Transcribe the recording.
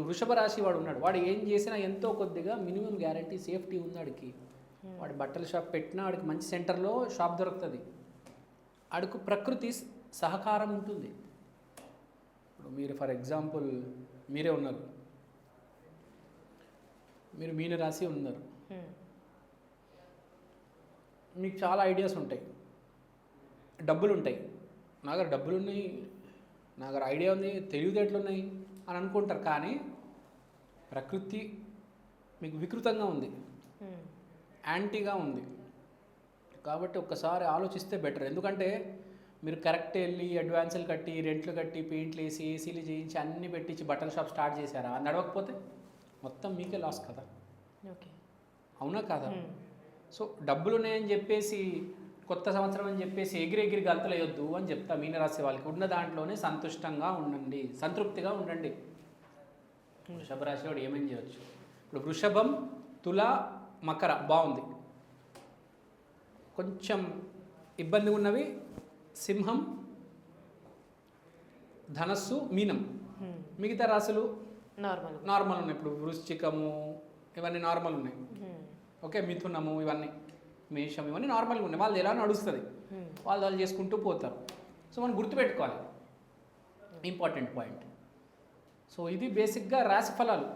వృషభ రాశి వాడు ఉన్నాడు, వాడు ఏం చేసినా ఎంతో కొద్దిగా మినిమం గ్యారంటీ సేఫ్టీ ఉంది వాడికి. వాడు బట్టల షాప్ పెట్టినా వాడికి మంచి సెంటర్లో షాప్ దొరుకుతుంది, వాడికి ప్రకృతి సహకారం ఉంటుంది. ఇప్పుడు మీరు ఫర్ ఎగ్జాంపుల్ మీరే ఉన్నారు, మీరు మీన రాశి ఉన్నారు, మీకు చాలా ఐడియాస్ ఉంటాయి, డబ్బులు ఉంటాయి. నా దగ్గర డబ్బులు ఉన్నాయి, నా దగ్గర ఐడియా ఉంది, తెలివితేటలు ఉన్నాయి అని అనుకుంటారు. కానీ ప్రకృతి మీకు వికృతంగా ఉంది, యాంటీగా ఉంది. కాబట్టి ఒక్కసారి ఆలోచిస్తే బెటర్. ఎందుకంటే మీరు కరెక్ట్ వెళ్ళి అడ్వాన్సులు కట్టి, రెంట్లు కట్టి, పెయింట్లు వేసి, ఏసీలు చేయించి, అన్నీ పెట్టించి బట్టల షాప్ స్టార్ట్ చేశారా, అది నడవకపోతే మొత్తం మీకే లాస్ కదా. ఓకే, అవునా కాదా? సో డబ్బులు ఉన్నాయని చెప్పేసి, కొత్త సంవత్సరం అని చెప్పేసి ఎగిరి గంతలు వేయొద్దు అని చెప్తా మీనరాశి వాళ్ళకి. ఉన్న దాంట్లోనే సంతుష్టంగా ఉండండి, సంతృప్తిగా ఉండండి. వృషభ రాశి వాడు ఏమేం చేయవచ్చు? ఇప్పుడు వృషభం, తుల, మకర బాగుంది. కొంచెం ఇబ్బంది ఉన్నవి సింహం, ధనస్సు, మీనం. మిగతా రాశులు నార్మల్ ఉన్నాయి. ఇప్పుడు వృశ్చికము ఇవన్నీ నార్మల్ ఉన్నాయి. ఓకే, మిథునము ఇవన్నీ, మేషం ఇవన్నీ నార్మల్గా ఉన్నాయి. వాళ్ళు ఎలా నడుస్తుంది, వాళ్ళు చేసుకుంటూ పోతారు. సో మనం గుర్తుపెట్టుకోవాలి, ఇంపార్టెంట్ పాయింట్. సో ఇది బేసిక్గా రాశి ఫలాలు.